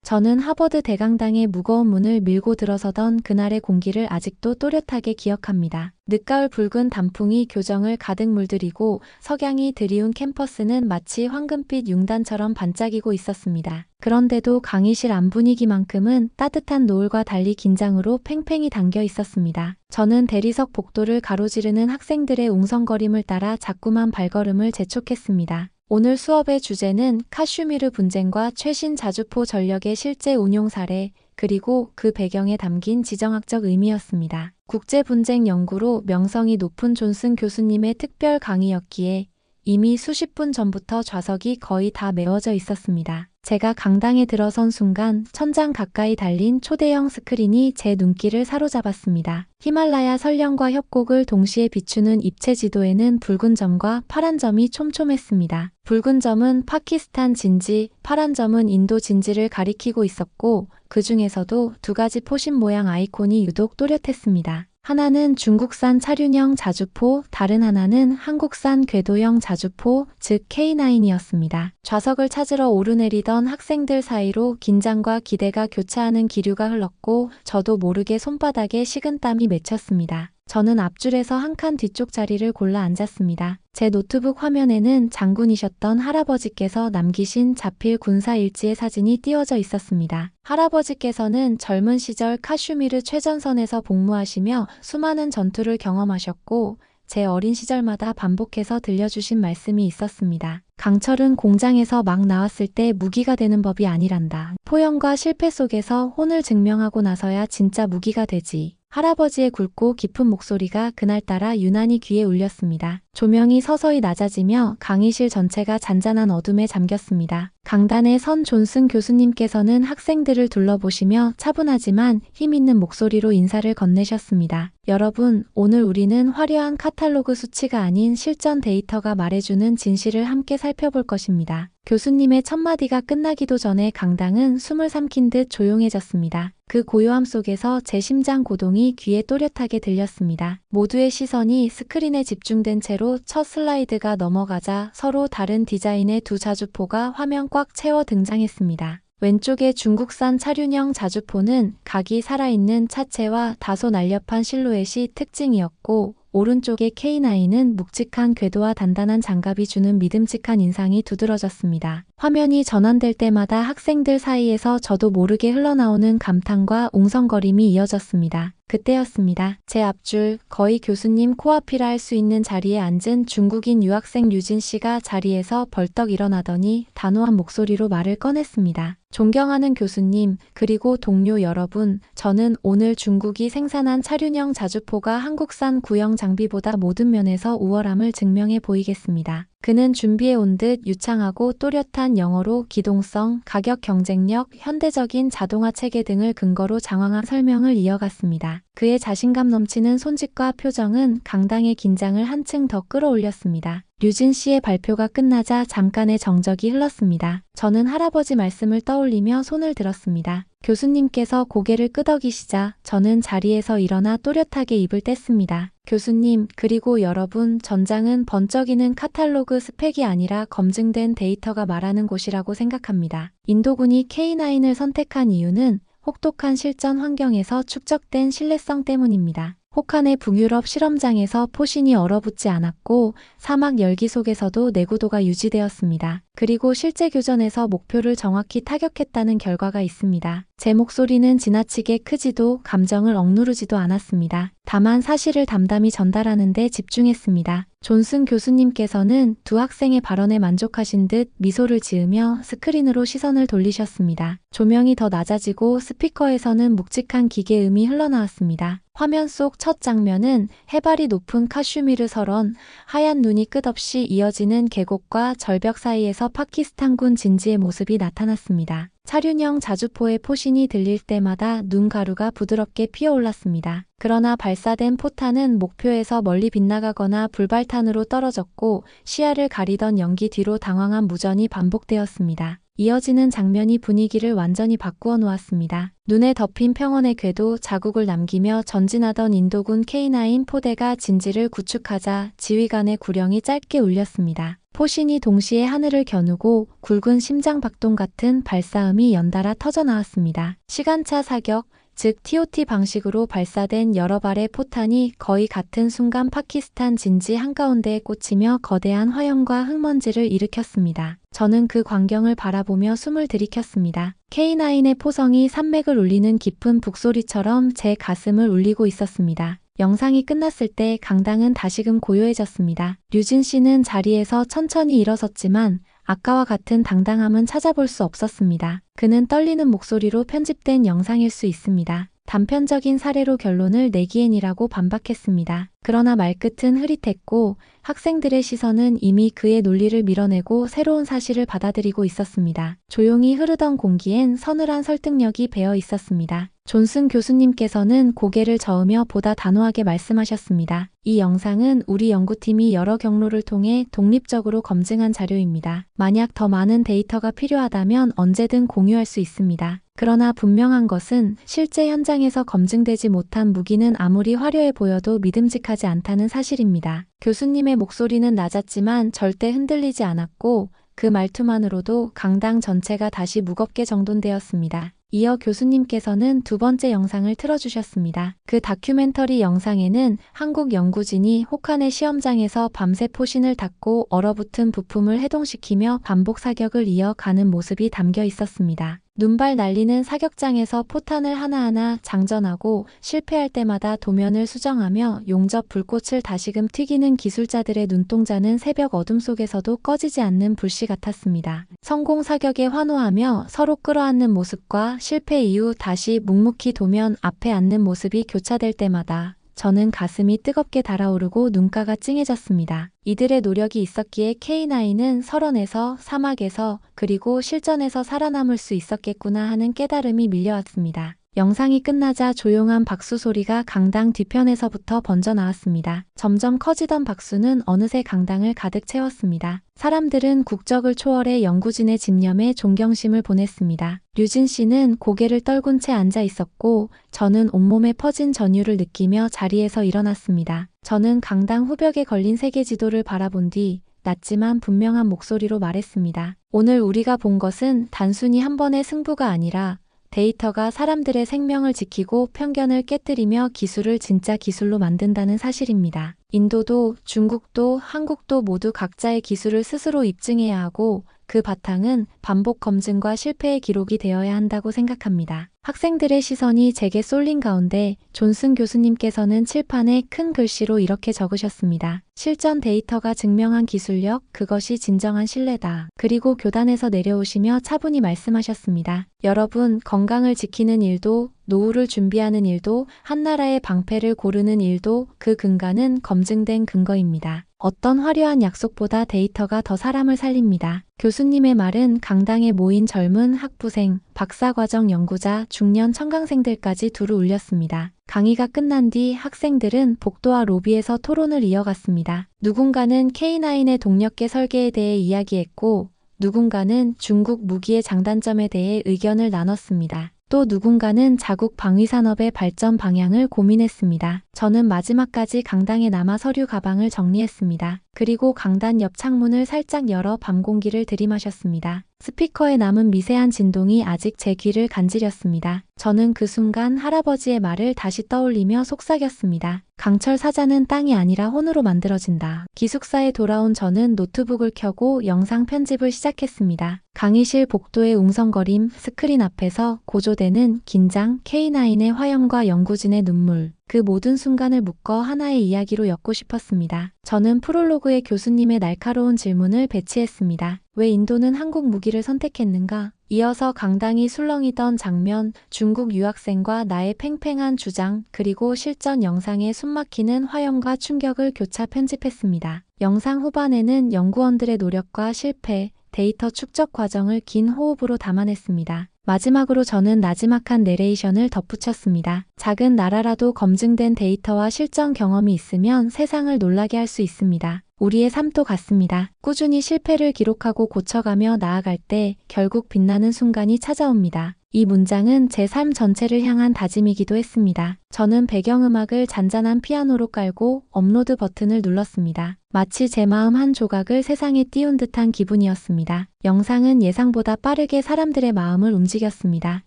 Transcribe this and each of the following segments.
저는 하버드 대강당의 무거운 문을 밀고 들어서던 그날의 공기를 아직도 또렷하게 기억합니다. 늦가을 붉은 단풍이 교정을 가득 물들이고 석양이 드리운 캠퍼스는 마치 황금빛 융단처럼 반짝이고 있었습니다. 그런데도 강의실 안 분위기만큼은 따뜻한 노을과 달리 긴장으로 팽팽히 담겨 있었습니다. 저는 대리석 복도를 가로지르는 학생들의 웅성거림을 따라 자꾸만 발걸음을 재촉했습니다. 오늘 수업의 주제는 카슈미르 분쟁과 최신 자주포 전력의 실제 운용 사례, 그리고 그 배경에 담긴 지정학적 의미였습니다. 국제분쟁 연구로 명성이 높은 존슨 교수님의 특별 강의였기에 이미 수십 분 전부터 좌석이 거의 다 메워져 있었습니다. 제가 강당에 들어선 순간 천장 가까이 달린 초대형 스크린이 제 눈길을 사로잡았습니다. 히말라야 설령과 협곡을 동시에 비추는 입체 지도에는 붉은 점과 파란 점이 촘촘했습니다. 붉은 점은 파키스탄 진지, 파란 점은 인도 진지를 가리키고 있었고 그 중에서도 두 가지 포신 모양 아이콘이 유독 또렷했습니다. 하나는 중국산 차륜형 자주포, 다른 하나는 한국산 궤도형 자주포, 즉 K9이었습니다. 좌석을 찾으러 오르내리던 학생들 사이로 긴장과 기대가 교차하는 기류가 흘렀고 저도 모르게 손바닥에 식은땀이 맺혔습니다. 저는 앞줄에서 한 칸 뒤쪽 자리를 골라 앉았습니다. 제 노트북 화면에는 장군이셨던 할아버지께서 남기신 자필 군사일지의 사진이 띄워져 있었습니다. 할아버지께서는 젊은 시절 카슈미르 최전선에서 복무하시며 수많은 전투를 경험하셨고 제 어린 시절마다 반복해서 들려주신 말씀이 있었습니다. 강철은 공장에서 막 나왔을 때 무기가 되는 법이 아니란다. 포용과 실패 속에서 혼을 증명하고 나서야 진짜 무기가 되지. 할아버지의 굵고 깊은 목소리가 그날따라 유난히 귀에 울렸습니다. 조명이 서서히 낮아지며 강의실 전체가 잔잔한 어둠에 잠겼습니다. 강단에 선 존슨 교수님께서는 학생들을 둘러보시며 차분하지만 힘있는 목소리로 인사를 건네셨습니다. 여러분, 오늘 우리는 화려한 카탈로그 수치가 아닌 실전 데이터가 말해주는 진실을 함께 살펴볼 것입니다. 교수님의 첫마디가 끝나기도 전에 강당은 숨을 삼킨 듯 조용해졌습니다. 그 고요함 속에서 제 심장 고동이 귀에 또렷하게 들렸습니다. 모두의 시선이 스크린에 집중된 채로 첫 슬라이드가 넘어가자 서로 다른 디자인의 두 자주포가 화면 꽉 채워 등장했습니다. 왼쪽의 중국산 차륜형 자주포는 각이 살아있는 차체와 다소 날렵한 실루엣이 특징이었고 오른쪽의 K9은 묵직한 궤도와 단단한 장갑이 주는 믿음직한 인상이 두드러졌습니다. 화면이 전환될 때마다 학생들 사이에서 저도 모르게 흘러나오는 감탄과 웅성거림이 이어졌습니다. 그때였습니다. 제 앞줄, 거의 교수님 코앞이라 할 수 있는 자리에 앉은 중국인 유학생 류진 씨가 자리에서 벌떡 일어나더니 단호한 목소리로 말을 꺼냈습니다. 존경하는 교수님, 그리고 동료 여러분, 저는 오늘 중국이 생산한 차륜형 자주포가 한국산 구형 장비보다 모든 면에서 우월함을 증명해 보이겠습니다. 그는 준비해온 듯 유창하고 또렷한 영어로 기동성, 가격 경쟁력, 현대적인 자동화 체계 등을 근거로 장황한 설명을 이어갔습니다. 그의 자신감 넘치는 손짓과 표정은 강당의 긴장을 한층 더 끌어올렸습니다. 류진 씨의 발표가 끝나자 잠깐의 정적이 흘렀습니다. 저는 할아버지 말씀을 떠올리며 손을 들었습니다. 교수님께서 고개를 끄덕이시자 저는 자리에서 일어나 또렷하게 입을 뗐습니다. 교수님, 그리고 여러분, 전장은 번쩍이는 카탈로그 스펙이 아니라 검증된 데이터가 말하는 곳이라고 생각합니다. 인도군이 K9을 선택한 이유는 혹독한 실전 환경에서 축적된 신뢰성 때문입니다. 혹한의 북유럽 실험장에서 포신이 얼어붙지 않았고 사막 열기 속에서도 내구도가 유지되었습니다. 그리고 실제 교전에서 목표를 정확히 타격했다는 결과가 있습니다. 제 목소리는 지나치게 크지도 감정을 억누르지도 않았습니다. 다만 사실을 담담히 전달하는 데 집중했습니다. 존슨 교수님께서는 두 학생의 발언에 만족하신 듯 미소를 지으며 스크린으로 시선을 돌리셨습니다. 조명이 더 낮아지고 스피커에서는 묵직한 기계음이 흘러나왔습니다. 화면 속 첫 장면은 해발이 높은 카슈미르 설원, 하얀 눈이 끝없이 이어지는 계곡과 절벽 사이에서 파키스탄군 진지의 모습이 나타났습니다. 차륜형 자주포의 포신이 들릴 때마다 눈 가루가 부드럽게 피어올랐습니다. 그러나 발사된 포탄은 목표에서 멀리 빗나가거나 불발탄으로 떨어졌고 시야를 가리던 연기 뒤로 당황한 무전이 반복되었습니다. 이어지는 장면이 분위기를 완전히 바꾸어 놓았습니다. 눈에 덮인 평원의 궤도 자국을 남기며 전진하던 인도군 K9 포대가 진지를 구축하자 지휘관의 구령이 짧게 울렸습니다. 포신이 동시에 하늘을 겨누고 굵은 심장박동 같은 발사음이 연달아 터져나왔습니다. 시간차 사격, 즉 TOT 방식으로 발사된 여러 발의 포탄이 거의 같은 순간 파키스탄 진지 한가운데에 꽂히며 거대한 화염과 흙먼지를 일으켰습니다. 저는 그 광경을 바라보며 숨을 들이켰습니다. K9의 포성이 산맥을 울리는 깊은 북소리처럼 제 가슴을 울리고 있었습니다. 영상이 끝났을 때 강당은 다시금 고요해졌습니다. 류진 씨는 자리에서 천천히 일어섰지만 아까와 같은 당당함은 찾아볼 수 없었습니다. 그는 떨리는 목소리로 편집된 영상일 수 있습니다. 단편적인 사례로 결론을 내기엔이라고 반박했습니다. 그러나 말끝은 흐릿했고 학생들의 시선은 이미 그의 논리를 밀어내고 새로운 사실을 받아들이고 있었습니다. 조용히 흐르던 공기엔 서늘한 설득력이 배어 있었습니다. 존슨 교수님께서는 고개를 저으며 보다 단호하게 말씀하셨습니다. 이 영상은 우리 연구팀이 여러 경로를 통해 독립적으로 검증한 자료입니다. 만약 더 많은 데이터가 필요하다면 언제든 공유할 수 있습니다. 그러나 분명한 것은 실제 현장에서 검증되지 못한 무기는 아무리 화려해 보여도 믿음직하지 않다는 사실입니다. 교수님의 목소리는 낮았지만 절대 흔들리지 않았고 그 말투만으로도 강당 전체가 다시 무겁게 정돈되었습니다. 이어 교수님께서는 두 번째 영상을 틀어주셨습니다. 그 다큐멘터리 영상에는 한국 연구진이 혹한의 시험장에서 밤새 포신을 닫고 얼어붙은 부품을 해동시키며 반복 사격을 이어가는 모습이 담겨 있었습니다. 눈발 날리는 사격장에서 포탄을 하나하나 장전하고 실패할 때마다 도면을 수정하며 용접 불꽃을 다시금 튀기는 기술자들의 눈동자는 새벽 어둠 속에서도 꺼지지 않는 불씨 같았습니다. 성공 사격에 환호하며 서로 끌어안는 모습과 실패 이후 다시 묵묵히 도면 앞에 앉는 모습이 교차될 때마다 저는 가슴이 뜨겁게 달아오르고 눈가가 찡해졌습니다. 이들의 노력이 있었기에 K9은 설원에서 사막에서 그리고 실전에서 살아남을 수 있었겠구나 하는 깨달음이 밀려왔습니다. 영상이 끝나자 조용한 박수 소리가 강당 뒤편에서부터 번져 나왔습니다. 점점 커지던 박수는 어느새 강당을 가득 채웠습니다. 사람들은 국적을 초월해 연구진의 집념에 존경심을 보냈습니다. 류진 씨는 고개를 떨군 채 앉아 있었고 저는 온몸에 퍼진 전율을 느끼며 자리에서 일어났습니다. 저는 강당 후벽에 걸린 세계 지도를 바라본 뒤 낮지만 분명한 목소리로 말했습니다. 오늘 우리가 본 것은 단순히 한 번의 승부가 아니라 데이터가 사람들의 생명을 지키고 편견을 깨뜨리며 기술을 진짜 기술로 만든다는 사실입니다. 인도도 중국도 한국도 모두 각자의 기술을 스스로 입증해야 하고 그 바탕은 반복 검증과 실패의 기록이 되어야 한다고 생각합니다. 학생들의 시선이 제게 쏠린 가운데 존슨 교수님께서는 칠판에 큰 글씨로 이렇게 적으셨습니다. 실전 데이터가 증명한 기술력, 그것이 진정한 신뢰다. 그리고 교단에서 내려오시며 차분히 말씀하셨습니다. 여러분, 건강을 지키는 일도 노후를 준비하는 일도 한나라의 방패를 고르는 일도 그 근간은 검증된 근거입니다. 어떤 화려한 약속보다 데이터가 더 사람을 살립니다. 교수님의 말은 강당에 모인 젊은 학부생, 박사과정 연구자, 중년 청강생들까지 두루 울렸습니다. 강의가 끝난 뒤 학생들은 복도와 로비에서 토론을 이어갔습니다. 누군가는 K9의 동력계 설계에 대해 이야기했고 누군가는 중국 무기의 장단점에 대해 의견을 나눴습니다. 또 누군가는 자국 방위산업의 발전 방향을 고민했습니다. 저는 마지막까지 강당에 남아 서류 가방을 정리했습니다. 그리고 강단 옆 창문을 살짝 열어 밤 공기를 들이마셨습니다. 스피커에 남은 미세한 진동이 아직 제 귀를 간지렸습니다. 저는 그 순간 할아버지의 말을 다시 떠올리며 속삭였습니다. 강철 사자는 땅이 아니라 혼으로 만들어진다. 기숙사에 돌아온 저는 노트북을 켜고 영상 편집을 시작했습니다. 강의실 복도의 웅성거림, 스크린 앞에서 고조되는 긴장, K9의 화염과 연구진의 눈물, 그 모든 순간을 묶어 하나의 이야기로 엮고 싶었습니다. 저는 프롤로그에 교수님의 날카로운 질문을 배치했습니다. 왜 인도는 한국 무기를 선택했는가? 이어서 강당이 술렁이던 장면, 중국 유학생과 나의 팽팽한 주장, 그리고 실전 영상에 숨막히는 화염과 충격을 교차 편집했습니다. 영상 후반에는 연구원들의 노력과 실패, 데이터 축적 과정을 긴 호흡으로 담아냈습니다. 마지막으로 저는 나지막한 내레이션을 덧붙였습니다. 작은 나라라도 검증된 데이터와 실전 경험이 있으면 세상을 놀라게 할 수 있습니다. 우리의 삶도 같습니다. 꾸준히 실패를 기록하고 고쳐가며 나아갈 때 결국 빛나는 순간이 찾아옵니다. 이 문장은 제 삶 전체를 향한 다짐이기도 했습니다. 저는 배경음악을 잔잔한 피아노로 깔고 업로드 버튼을 눌렀습니다. 마치 제 마음 한 조각을 세상에 띄운 듯한 기분이었습니다. 영상은 예상보다 빠르게 사람들의 마음을 움직였습니다.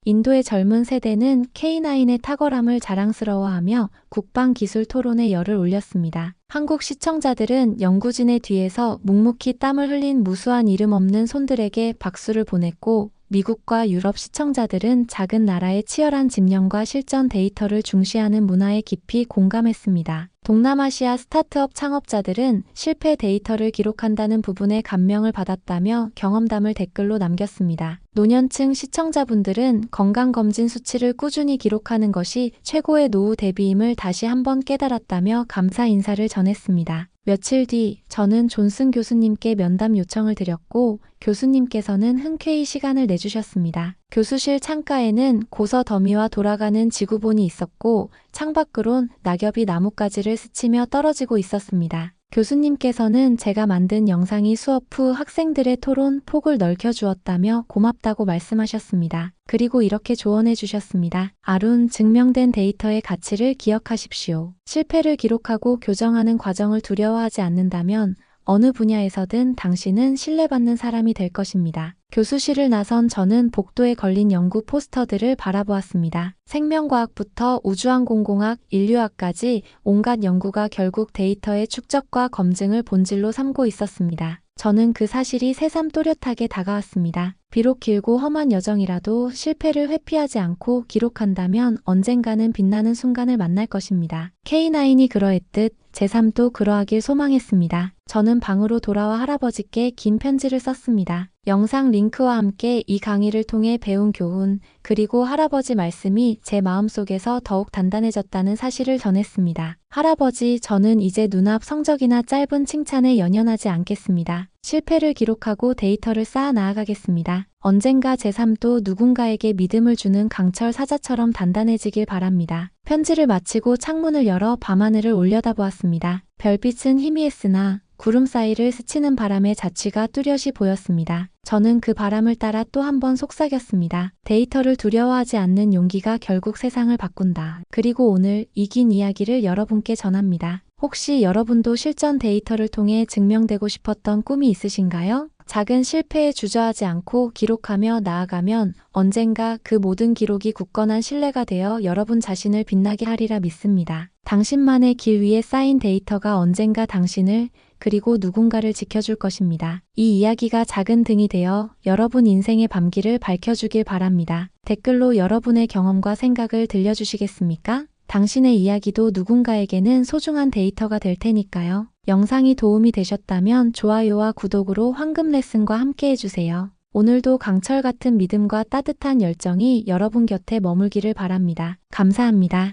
인도의 젊은 세대는 K9의 탁월함을 자랑스러워하며 국방기술 토론에 열을 올렸습니다. 한국 시청자들은 연구진의 뒤에서 묵묵히 땀을 흘린 무수한 이름 없는 손들에게 박수를 보냈고, 미국과 유럽 시청자들은 작은 나라의 치열한 집념과 실전 데이터를 중시하는 문화에 깊이 공감했습니다. 동남아시아 스타트업 창업자들은 실패 데이터를 기록한다는 부분에 감명을 받았다며 경험담을 댓글로 남겼습니다. 노년층 시청자분들은 건강검진 수치를 꾸준히 기록하는 것이 최고의 노후 대비임을 다시 한번 깨달았다며 감사 인사를 전했습니다. 며칠 뒤 저는 존슨 교수님께 면담 요청을 드렸고, 교수님께서는 흔쾌히 시간을 내주셨습니다. 교수실 창가에는 고서 더미와 돌아가는 지구본이 있었고, 창밖으론 낙엽이 나뭇가지를 스치며 떨어지고 있었습니다. 교수님께서는 제가 만든 영상이 수업 후 학생들의 토론 폭을 넓혀주었다며 고맙다고 말씀하셨습니다. 그리고 이렇게 조언해 주셨습니다. 아룬, 증명된 데이터의 가치를 기억하십시오. 실패를 기록하고 교정하는 과정을 두려워하지 않는다면 어느 분야에서든 당신은 신뢰받는 사람이 될 것입니다. 교수실을 나선 저는 복도에 걸린 연구 포스터들을 바라보았습니다. 생명과학부터 우주항공공학, 인류학까지 온갖 연구가 결국 데이터의 축적과 검증을 본질로 삼고 있었습니다. 저는 그 사실이 새삼 또렷하게 다가왔습니다. 비록 길고 험한 여정이라도 실패를 회피하지 않고 기록한다면 언젠가는 빛나는 순간을 만날 것입니다. K9이 그러했듯 제 삶도 그러하길 소망했습니다. 저는 방으로 돌아와 할아버지께 긴 편지를 썼습니다. 영상 링크와 함께 이 강의를 통해 배운 교훈, 그리고 할아버지 말씀이 제 마음속에서 더욱 단단해졌다는 사실을 전했습니다. 할아버지, 저는 이제 눈앞 성적이나 짧은 칭찬에 연연하지 않겠습니다. 실패를 기록하고 데이터를 쌓아 나아가겠습니다. 언젠가 제 삶도 누군가에게 믿음을 주는 강철 사자처럼 단단해지길 바랍니다. 편지를 마치고 창문을 열어 밤하늘을 올려다보았습니다. 별빛은 희미했으나 구름 사이를 스치는 바람의 자취가 뚜렷이 보였습니다. 저는 그 바람을 따라 또 한 번 속삭였습니다. 데이터를 두려워하지 않는 용기가 결국 세상을 바꾼다. 그리고 오늘 이긴 이야기를 여러분께 전합니다. 혹시 여러분도 실전 데이터를 통해 증명되고 싶었던 꿈이 있으신가요? 작은 실패에 주저하지 않고 기록하며 나아가면 언젠가 그 모든 기록이 굳건한 신뢰가 되어 여러분 자신을 빛나게 하리라 믿습니다. 당신만의 길 위에 쌓인 데이터가 언젠가 당신을, 그리고 누군가를 지켜줄 것입니다. 이 이야기가 작은 등이 되어 여러분 인생의 밤길을 밝혀주길 바랍니다. 댓글로 여러분의 경험과 생각을 들려주시겠습니까? 당신의 이야기도 누군가에게는 소중한 데이터가 될 테니까요. 영상이 도움이 되셨다면 좋아요와 구독으로 황금 레슨과 함께 해주세요. 오늘도 강철 같은 믿음과 따뜻한 열정이 여러분 곁에 머물기를 바랍니다. 감사합니다.